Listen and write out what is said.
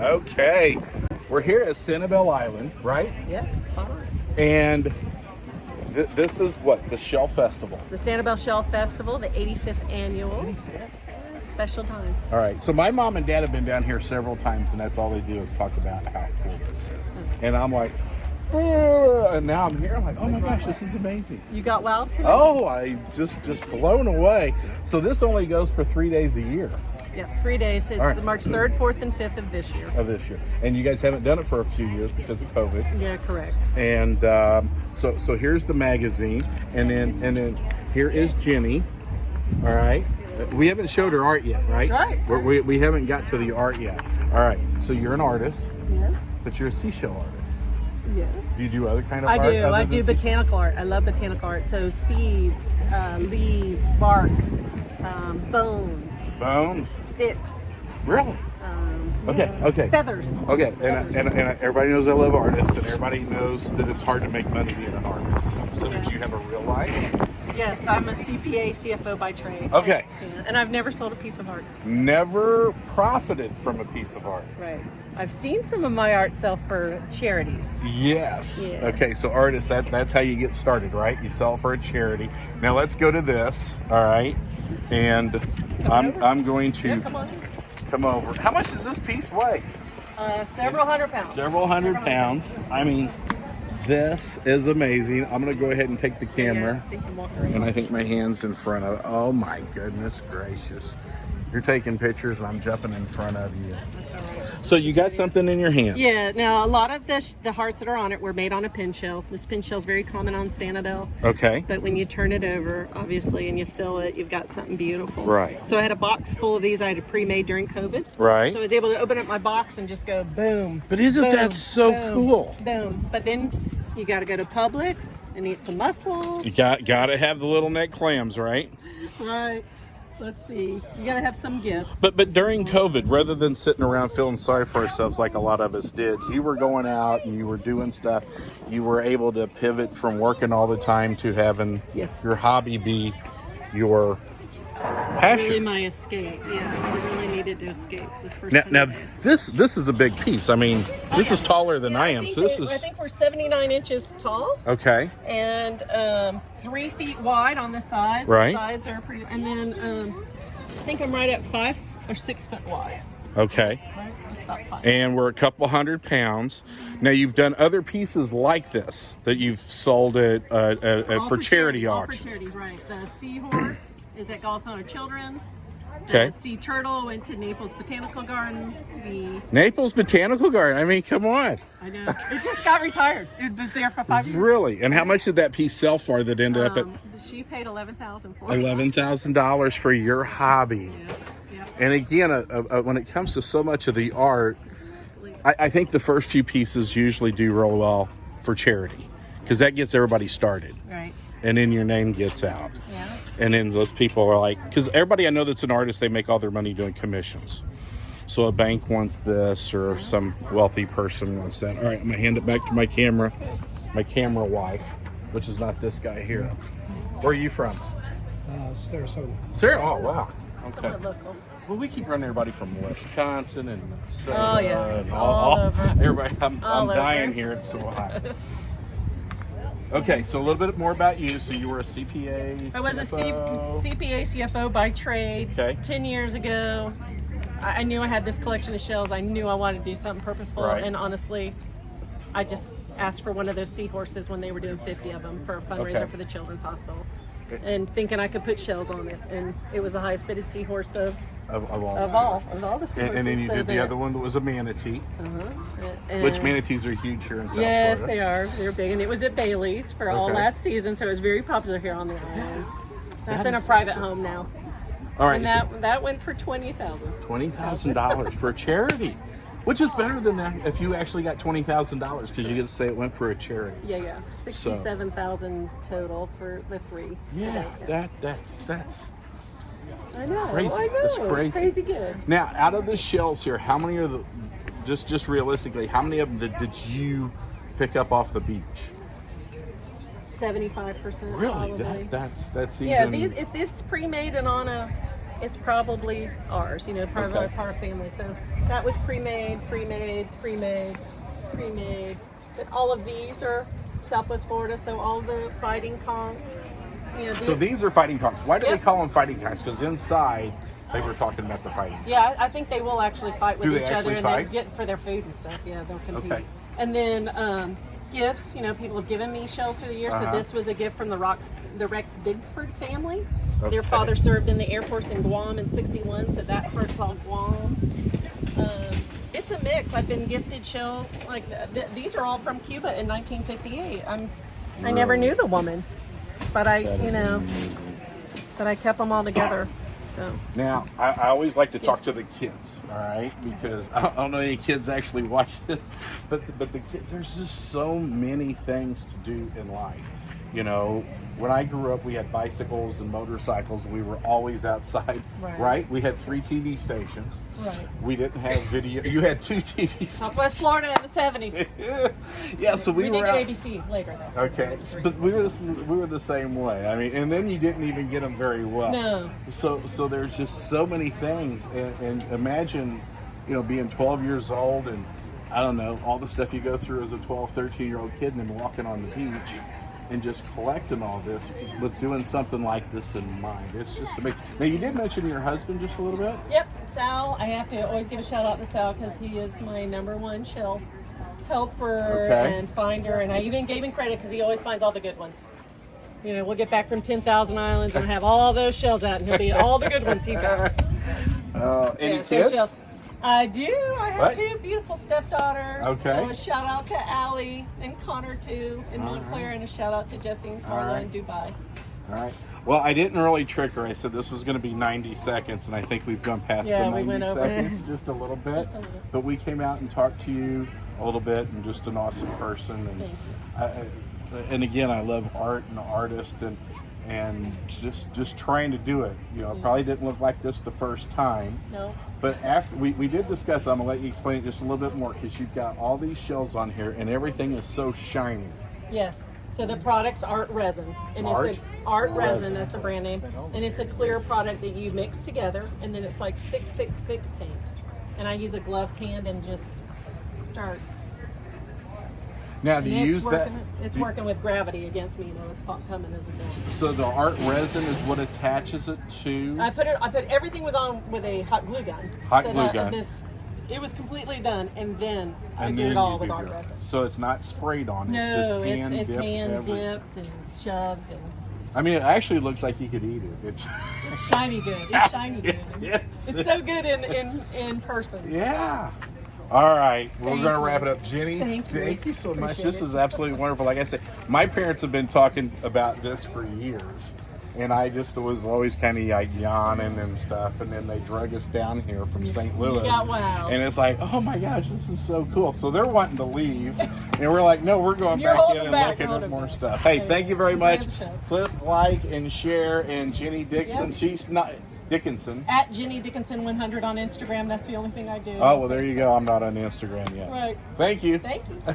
Okay, we're here at Sanibel Island, right? Yes, fine. And this is what, the Shell Festival. The Sanibel Shell Festival, the 85th annual. Special time. All right, so my mom and dad have been down here several times, and that's all they do is talk about how cool this is. Okay. And I'm like, oh, and now I'm here. I'm like, oh my gosh, this is amazing. You got wild today? Oh, I just blown away. So this only goes for 3 days a year. Yeah, 3 days. It's Right. the March 3rd, 4th, and 5th of this year. And you guys haven't done it for a few years because of COVID. Yeah, correct. And so here's the magazine, and then here is Ginny. All right, we haven't showed her art yet, right? Right. We haven't got to the art yet. All right, so you're an artist, Yes. but you're a SeaShell artist. Yes. Do you do other kind of I art? do. other I than do SeaShell? botanical art. I love botanical art. So seeds, leaves, bark, bones, Bones. sticks. Really? Okay. Feathers. Okay, and everybody knows I love artists, and everybody knows that it's hard to make money being an artist. So did you have a real life? Yes, I'm a CPA, CFO by trade. Okay. And I've never sold a piece of art. Never profited from a piece of art. Right. I've seen some of my art sell for charities. Yes. Yeah. Okay, so artists, that's how you get started, right? You sell for a charity. Now let's go to this, all right? And I'm going to Yeah, come on. come over. How much does this piece weigh? Several hundred pounds. Several hundred pounds. I mean, this is amazing. I'm going to go ahead and take the camera. Yeah, so you can walk around. And I think my hand's in front of it. Oh my goodness gracious. You're taking pictures and I'm jumping in front of you. That's all right. So you got something in your hand. Yeah, now a lot of the hearts that are on it were made on a pin shell. This pin shell is very common on Sanibel. Okay. But when you turn it over, obviously, and you fill it, you've got something beautiful. Right. So I had a box full of these I had pre-made during COVID. Right. So I was able to open up my box and just go boom. But isn't boom, that so boom, cool? Boom. But then you got to go to Publix and eat some mussels. You got to have the little neck clams, right? Right. Let's see. You got to have some gifts. But during COVID, rather than sitting around feeling sorry for ourselves like a lot of us did, you were going out and you were doing stuff. You were able to pivot from working all the time to having Yes. your hobby be your passion. Really my escape. Yeah, I really needed to escape the first Now 100 days. this is a big piece. I mean, this is taller than I am. So this I is think we're 79 inches tall okay. and 3 feet wide on the sides. Right. The sides are pretty, and then I think I'm right at 5 or 6 foot wide. Okay. Right, that's about 5. And we're a couple 100 pounds. Now you've done other pieces like this that you've sold at All for charity all auctions. for charity, right? The seahorse is at Gallstone Children's. Okay. The sea turtle went to Naples Botanical Gardens. The Naples Botanical Garden. I mean, come on. I know it just got retired. It was there for 5 years. Really? And how much did that piece sell for that ended up at She paid $11,000 for it. $11,000 for your hobby? Yeah. And again, when it comes to so much of the art, I think the first few pieces usually do roll well for charity because that gets everybody started. Right. And then your name gets out. Yeah. And then those people are like, because everybody I know that's an artist, they make all their money doing commissions. So a bank wants this or some wealthy person wants that. All right, I'm going to hand it back to my camera wife, which is not this guy here. Where are you from? Sarasota. Sarah? Oh, wow. Okay. Somewhat local. Well, we keep running everybody from Wisconsin and Minnesota. Oh, yeah. And It's all over. Everybody, I'm All over. dying here. It's so hot. Okay, so a little bit more about you. So you were a CPA, I was a CFO. CPA CFO by trade. Okay. 10 years ago, I knew I had this collection of shells. I knew I wanted to do something purposeful. Right. And honestly, I just asked for one of those seahorses when they were doing 50 of them for a fundraiser Okay. for the Children's Hospital. And thinking I could put shells on it. And it was the highest bidded seahorse of all the seahorses. And then you So did the that- other one that was a manatee, and- which manatees are huge here in South Yes, Florida. they are. They're big, and it was at Bailey's for all Okay. last season, so it was very popular here on the island. That's That in a is- private home now, All right, and that went for $20,000. $20,000 for a charity, which is better than that if you actually got $20,000 because you get to say it went for a charity. Yeah, 67,000 total for the 3. Yeah, today. that's I know. crazy. I know. That's crazy. It's crazy good. Now, out of the shells here, how many are the just realistically, how many of them did you pick up off the beach? 75%. Really? Probably. That's even. Yeah, these if it's pre-made and on a it's probably ours, you know, probably Okay. our family. So that was pre-made. But all of these are Southwest Florida, so all the fighting conchs. You know, So these are fighting conchs. Why do they Yep. call them fighting conchs? Because inside they were talking about the fighting. yeah, I think they will actually fight with Do they each other actually and fight? then get for their food and stuff. Yeah, they'll compete. Okay. And then gifts. You know, people have given me shells through the years. Uh-huh. So this was a gift from the Rex Bigford family. Okay. Their father served in the Air Force in Guam in '61, so that part's all Guam. It's a mix. I've been gifted shells like these are all from Cuba in 1958. I never knew the woman, but I kept them all together. So Now, I always like to talk to the kids, all right? Because I don't know any kids actually watch this, but the kid, there's just so many things to do in life. You know, when I grew up, we had bicycles and motorcycles. We were always outside, right? We had 3 TV stations. Right. We didn't have video. You had 2 TV stations. Southwest Florida in the '70s. Yeah, so we did were get out. ABC later though. Okay, but we were the same way. I mean, and then you didn't even get them very well. No. So there's just so many things, and imagine, you know, being 12 years old and I don't know all the stuff you go through as a 12, 13-year-old kid, and then walking on the beach and just collecting all this with doing something like this in mind. It's just amazing. Now you did mention your husband just a little bit. Yep, Sal. I have to always give a shout out to Sal because he is my #1 shell helper Okay. and finder, and I even gave him credit because he always finds all the good ones. You know, we'll get back from 10,000 Islands and have all those shells out, and he'll be all the good ones he found. Any So kids? shells. I do. I have What? 2 beautiful stepdaughters. Okay. So a shout out to Allie and Connor too in Montclair, and a shout out to Jesse and Carla right. in Dubai. All right. Well, I didn't really trick her. I said this was going to be 90 seconds, and I think we've gone past Yeah, the we 90 went over. seconds just a little bit. Just a little. But we came out and talked to you a little bit, and just an awesome person. And Thank you. and again, I love art and artists, and just trying to do it. You know, it probably didn't look like this the first time. No. But after we did discuss, I'm gonna let you explain it just a little bit more because you've got all these shells on here, and everything is so shiny. Yes. So the product's Art Resin, and it's Art Resin. That's a brand name, and it's a clear product that you mix together, and then it's like thick paint. And I use a gloved hand and just start. Now, do And you use that? It's working with gravity against me. You know, it's coming as a gun. So the art resin is what attaches it to. I put everything was on with a hot glue gun. Hot glue gun. It was completely done, and then I And did then it all you with do Art your- Resin. So it's not sprayed on. No, it's just it's hand everything. dipped and shoved, and I mean, it actually looks like you could eat it. it's shiny good. It's shiny good. Yes. It's so good in person. Yeah. All right, we're Thank going to you. wrap it up. Jenny, Thank you. so much. Appreciate This it. is absolutely wonderful. Like I said, my parents have been talking about this for years, and I just was always kind of like yawning and stuff, and then they drug us down here from St. Louis. Yeah, wow. And it's like, oh my gosh, this is so cool. So they're wanting to leave, and we're like, no, we're going You're back holding in and back, looking at holding more back. stuff. Hey, thank you very much. Grab a show. Click, like, and share, and Ginny Dickinson. Yep. She's not Dickinson. At Ginny Dickinson 100 on Instagram. That's the only thing I do. Oh, well, there you go. I'm not on Instagram yet. Right. Thank you. Thank you.